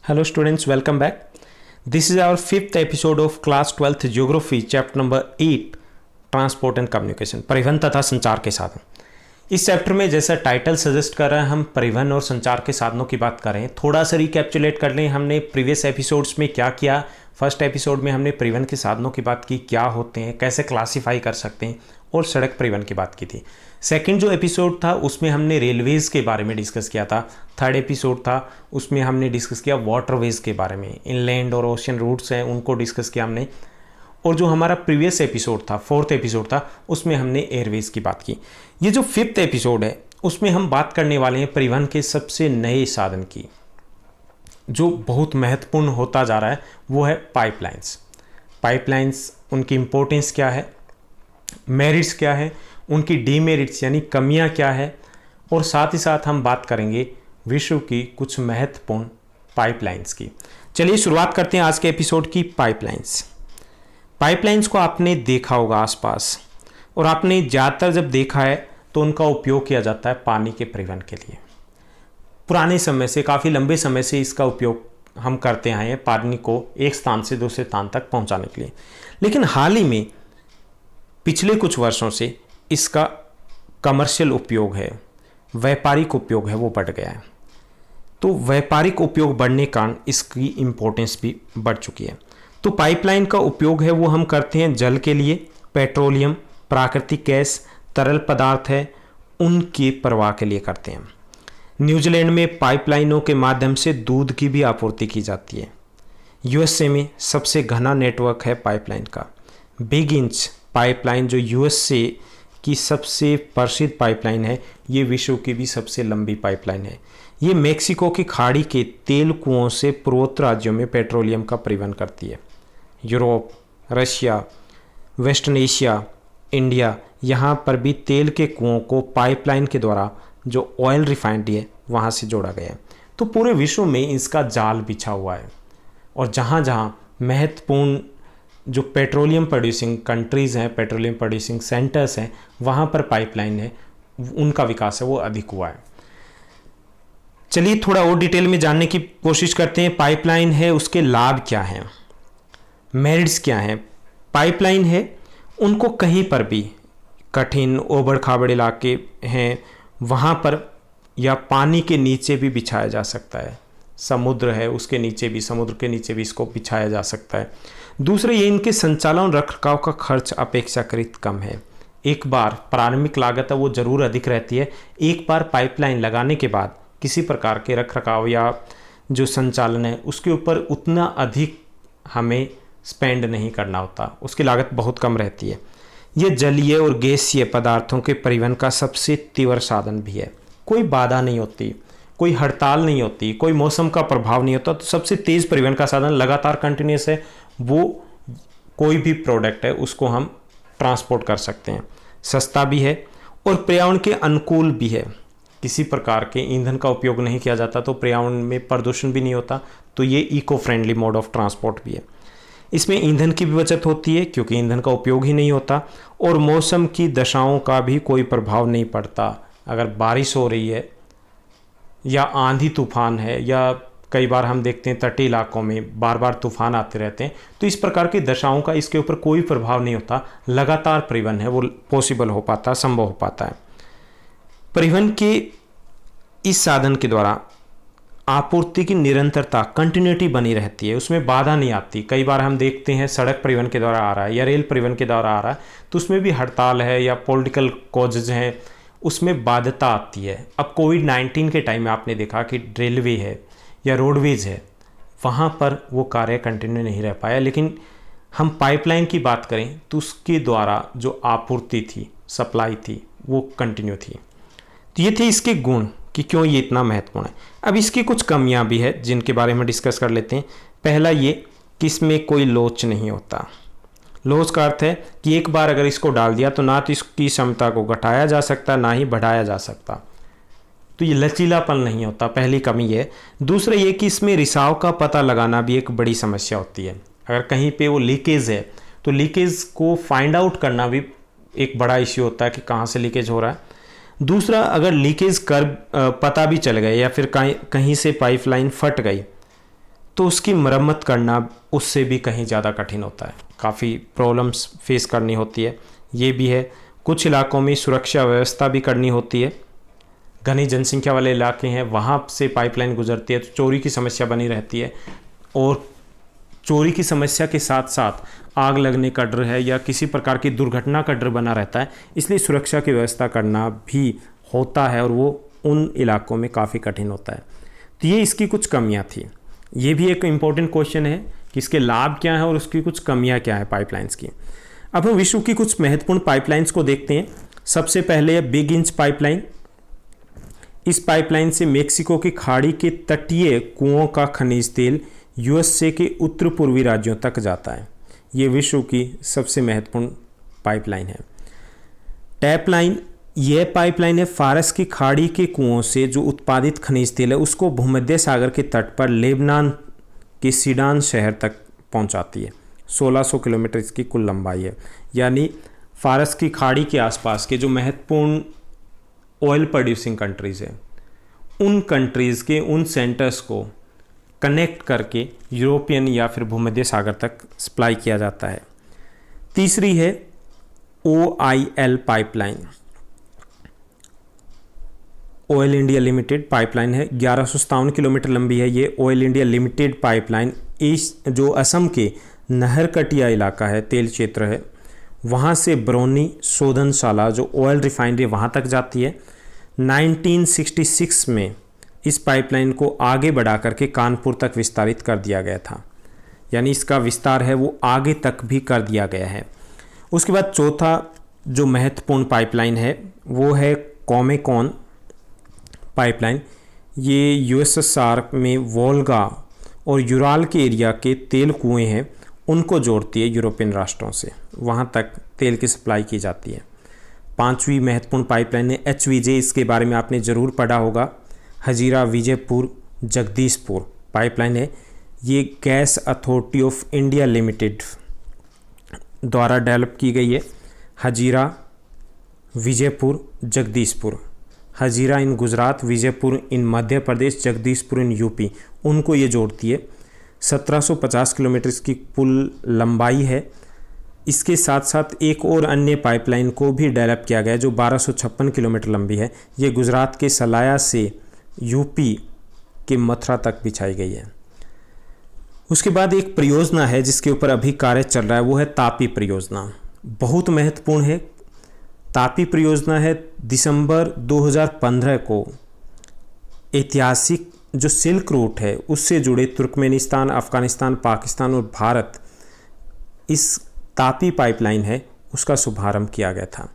Hello students, welcome back. This is our fifth episode of class 12th geography chapter number 8 transport and communication, परिवहन तथा संचार के साधन। इस चैप्टर में जैसा टाइटल सजेस्ट कर रहे हैं, हम परिवहन और संचार के साधनों की बात कर रहे हैं। थोड़ा सा रिकैप्चुलेट कर लें, हमने प्रीवियस एपिसोड्स में क्या किया। फर्स्ट एपिसोड में हमने परिवहन के साधनों की बात की, क्या होते हैं, कैसे क्लासीफाई कर सकते हैं, और सड़क परिवहन की बात की थी। सेकंड जो एपिसोड था उसमें हमने रेलवेज़ के बारे में डिस्कस किया था। थर्ड एपिसोड था उसमें हमने डिस्कस किया वाटरवेज़ के बारे में, इनलैंड और ओशियन रूट्स हैं उनको डिस्कस किया हमने। और जो हमारा प्रीवियस एपिसोड था, फोर्थ एपिसोड था, उसमें हमने एयरवेज़ की बात की। ये जो फिफ्थ एपिसोड है उसमें हम बात करने वाले हैं परिवहन के सबसे नए साधन की, जो बहुत महत्वपूर्ण होता जा रहा है, वो है पाइपलाइंस। पाइपलाइंस, उनकी इम्पोर्टेंस क्या है, मेरिट्स क्या है, उनकी डीमेरिट्स यानी कमियां क्या है, और साथ ही साथ हम बात करेंगे विश्व की कुछ महत्वपूर्ण पाइपलाइंस की। चलिए शुरुआत करते हैं आज के एपिसोड की। पाइपलाइंस को आपने देखा होगा आसपास, और आपने ज़्यादातर जब देखा है तो उनका उपयोग किया जाता है पानी के परिवहन के लिए। पुराने समय से, काफ़ी लंबे समय से इसका उपयोग हम करते आए हैं पानी को एक स्थान से दूसरे स्थान तक पहुंचाने के लिए। लेकिन हाल ही में पिछले कुछ वर्षों से इसका कमर्शियल उपयोग है, व्यापारिक उपयोग है, वो बढ़ गया है। तो व्यापारिक उपयोग बढ़ने के कारण इसकी इम्पोर्टेंस भी बढ़ चुकी है। तो पाइपलाइन का उपयोग है वो हम करते हैं जल के लिए, पेट्रोलियम, प्राकृतिक गैस, तरल पदार्थ है, उनके प्रवाह के लिए करते हैं। न्यूजीलैंड में पाइपलाइनों के माध्यम से दूध की भी आपूर्ति की जाती है। यूएसए में सबसे घना नेटवर्क है पाइपलाइन का। बिग इंच पाइपलाइन जो यूएसए की सबसे प्रसिद्ध पाइपलाइन है, ये विश्व की भी सबसे लंबी पाइपलाइन है। ये मेक्सिको की खाड़ी के तेल कुओं से पूर्वोत्तर राज्यों में पेट्रोलियम का परिवहन करती है। Europe, Russia, western Asia, India, यहाँ पर भी तेल के कुओं को पाइपलाइन के द्वारा, जो ऑयल रिफाइनरी है, वहाँ से जोड़ा गया है। तो पूरे विश्व में इसका जाल बिछा हुआ है, और जहाँ जहाँ महत्वपूर्ण जो पेट्रोलियम प्रोड्यूसिंग कंट्रीज़ हैं, पेट्रोलियम प्रोड्यूसिंग सेंटर्स हैं, वहाँ पर पाइपलाइन है, उनका विकास है वो अधिक हुआ है। चलिए थोड़ा और डिटेल में जानने की कोशिश करते हैं। पाइपलाइन है, उसके लाभ क्या हैं, मेरिट्स क्या हैं। पाइपलाइन है, उनको कहीं पर भी कठिन ओबड़ खाबड़ इलाके हैं वहाँ पर, या पानी के नीचे भी बिछाया जा सकता है। समुद्र है उसके नीचे भी, समुद्र के नीचे भी इसको बिछाया जा सकता है। दूसरे ये इनके संचालन रखरखाव का खर्च अपेक्षाकृत कम है। एक बार प्रारंभिक लागत है वो ज़रूर अधिक रहती है। एक बार पाइपलाइन लगाने के बाद किसी प्रकार के रखरखाव या जो संचालन है उसके ऊपर उतना अधिक हमें स्पेंड नहीं करना होता, उसकी लागत बहुत कम रहती है। ये जलीय और गैसीय पदार्थों के परिवहन का सबसे तीव्र साधन भी है। कोई बाधा नहीं होती, कोई हड़ताल नहीं होती, कोई मौसम का प्रभाव नहीं होता। तो सबसे तेज़ परिवहन का साधन लगातार कंटिन्यूस है, वो कोई भी प्रोडक्ट है उसको हम ट्रांसपोर्ट कर सकते हैं। सस्ता भी है और पर्यावरण के अनुकूल भी है। किसी प्रकार के ईंधन का उपयोग नहीं किया जाता, तो पर्यावरण में प्रदूषण भी नहीं होता। तो ये eco friendly mode of transport भी है। इसमें ईंधन की भी बचत होती है क्योंकि ईंधन का उपयोग ही नहीं होता, और मौसम की दशाओं का भी कोई प्रभाव नहीं पड़ता। अगर बारिश हो रही है या आंधी तूफान है, या कई बार हम देखते हैं तटीय इलाकों में बार बार तूफान आते रहते हैं, तो इस प्रकार की दशाओं का इसके ऊपर कोई प्रभाव नहीं होता। लगातार परिवहन है वो पॉसिबल हो पाता, संभव हो पाता है। परिवहन के इस साधन के द्वारा आपूर्ति की निरंतरता, कंटिन्यूटी बनी रहती है, उसमें बाधा नहीं आती। कई बार हम देखते हैं सड़क परिवहन के द्वारा आ रहा है या रेल परिवहन के द्वारा आ रहा है, तो उसमें भी हड़ताल है या पॉलिटिकल कॉजेज हैं, उसमें बाध्यता आती है। अब कोविड-19 के टाइम में आपने देखा कि रेलवे है या रोडवेज है, वहाँ पर वो कार्य कंटिन्यू नहीं रह पाया। लेकिन हम पाइपलाइन की बात करें तो उसके द्वारा जो आपूर्ति थी, सप्लाई थी, वो कंटिन्यू थी। तो ये थे इसके गुण कि क्यों ये इतना महत्वपूर्ण है। अब इसकी कुछ कमियां भी है जिनके बारे में डिस्कस कर लेते हैं। पहला ये कि इसमें कोई लोच नहीं होता। लोच का अर्थ है कि एक बार अगर इसको डाल दिया तो ना तो इसकी क्षमता को घटाया जा सकता, ना ही बढ़ाया जा सकता। तो ये लचीलापन नहीं होता, पहली कमी है। दूसरा ये कि इसमें रिसाव का पता लगाना भी एक बड़ी समस्या होती है। अगर कहीं पे वो लीकेज है तो लीकेज को फाइंड आउट करना भी एक बड़ा इश्यू होता है कि कहाँ से लीकेज हो रहा है। दूसरा, अगर लीकेज कर पता भी चल गए या फिर कहीं से पाइपलाइन फट गई तो उसकी मरम्मत करना उससे भी कहीं ज़्यादा कठिन होता है, काफ़ी प्रॉब्लम्स फेस करनी होती है। ये भी है, कुछ इलाकों में सुरक्षा व्यवस्था भी करनी होती है। घनी जनसंख्या वाले इलाके हैं, वहाँ से पाइपलाइन गुजरती है तो चोरी की समस्या बनी रहती है, और चोरी की समस्या के साथ साथ आग लगने का डर है या किसी प्रकार की दुर्घटना का डर बना रहता है, इसलिए सुरक्षा की व्यवस्था करना भी होता है और वो उन इलाकों में काफ़ी कठिन होता है। तो ये इसकी कुछ कमियां थी। ये भी एक इम्पोर्टेंट क्वेश्चन है कि इसके लाभ क्या हैं और उसकी कुछ कमियां क्या है पाइपलाइंस की। अब हम विश्व की कुछ महत्वपूर्ण पाइपलाइंस को देखते हैं। सबसे पहले है बिग इंच पाइपलाइन। इस पाइपलाइन से मेक्सिको की खाड़ी के तटीय कुओं का खनिज तेल यूएसए के उत्तर पूर्वी राज्यों तक जाता है। ये विश्व की सबसे महत्वपूर्ण पाइपलाइन है। टैप लाइन, यह पाइपलाइन है फारस की खाड़ी के कुओं से जो उत्पादित खनिज तेल है उसको भूमध्य सागर के तट पर लेबनान के सीडान शहर तक पहुंचाती है। 1600 किलोमीटर इसकी कुल लंबाई है। यानी फारस की खाड़ी के आसपास के जो महत्वपूर्ण ऑयल प्रोड्यूसिंग कंट्रीज़ हैं, उन कंट्रीज़ के उन सेंटर्स को कनेक्ट करके यूरोपियन या फिर भूमध्य सागर तक सप्लाई किया जाता है। तीसरी है OIL pipeline, oil India limited pipeline है। 1157 किलोमीटर लंबी है ये ऑयल इंडिया लिमिटेड पाइपलाइन। इस जो असम के नहरकटिया इलाका है, तेल क्षेत्र है, वहाँ से बरौनी शोधनशाला जो ऑयल रिफाइनरी वहाँ तक जाती है। 1966 में इस पाइपलाइन को आगे बढ़ा करके कानपुर तक विस्तारित कर दिया गया था, यानी इसका विस्तार है वो आगे तक भी कर दिया गया है। उसके बाद चौथा जो महत्वपूर्ण पाइपलाइन है वो है कॉमेकॉन पाइपलाइन। ये यूएसएसआर में वोल्गा और यूराल के एरिया के तेल कुएं हैं, उनको जोड़ती है यूरोपियन राष्ट्रों से, वहाँ तक तेल की सप्लाई की जाती है। पांचवी महत्वपूर्ण पाइपलाइन है HVJ, इसके बारे में आपने ज़रूर पढ़ा होगा। हजीरा विजयपुर जगदीशपुर पाइपलाइन है। ये gas authority of India limited द्वारा डेवलप की गई है। हजीरा विजयपुर जगदीशपुर, हजीरा इन गुजरात, विजयपुर इन मध्य प्रदेश, जगदीशपुर इन यूपी, उनको ये जोड़ती है। 1750 किलोमीटर इसकी कुल लंबाई है। इसके साथ साथ एक और अन्य पाइपलाइन को भी डेवलप किया गया जो 1256 किलोमीटर लंबी है। ये गुजरात के सलाया से यूपी के मथुरा तक बिछाई गई है। उसके बाद एक परियोजना है जिसके ऊपर अभी कार्य चल रहा है, वो है तापी परियोजना। बहुत महत्वपूर्ण है। तापी परियोजना है दिसंबर 2015 को ऐतिहासिक जो सिल्क रूट है उससे जुड़े तुर्कमेनिस्तान, अफगानिस्तान, पाकिस्तान और भारत, इस तापी पाइपलाइन है उसका शुभारंभ किया गया था।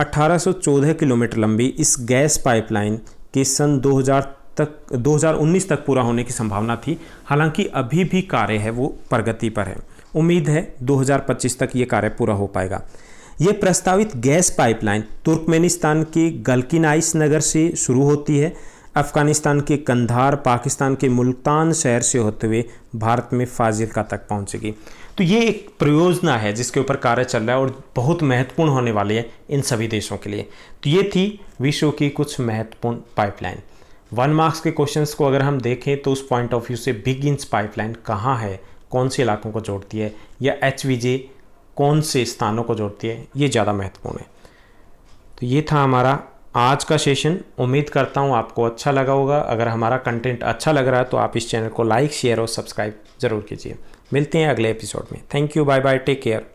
1814 किलोमीटर लंबी इस गैस पाइपलाइन के सन 2019 तक पूरा होने की संभावना थी। हालांकि अभी भी कार्य है वो प्रगति पर है। उम्मीद है 2025 तक ये कार्य पूरा हो पाएगा। ये प्रस्तावित गैस पाइपलाइन तुर्कमेनिस्तान के गलकिनाइस नगर से शुरू होती है, अफगानिस्तान के कंधार, पाकिस्तान के मुल्तान शहर से होते हुए भारत में फाजिल्का तक पहुंचेगी। तो ये एक परियोजना है जिसके ऊपर कार्य चल रहा है और बहुत महत्वपूर्ण होने वाली है इन सभी देशों के लिए। तो ये थी विश्व की कुछ महत्वपूर्ण पाइपलाइन। 1 मार्क्स के क्वेश्चंस को अगर हम देखें तो उस पॉइंट ऑफ व्यू से बिग इंच पाइपलाइन कहाँ है, कौन से इलाकों को जोड़ती है, या HVJ कौन से स्थानों को जोड़ती है, ये ज़्यादा महत्वपूर्ण है। तो ये था हमारा आज का सेशन। उम्मीद करता हूँ आपको अच्छा लगा होगा। अगर हमारा कंटेंट अच्छा लग रहा है तो आप इस चैनल को लाइक, शेयर और सब्सक्राइब ज़रूर कीजिए। मिलते हैं अगले एपिसोड में। Thank you, bye bye, take care.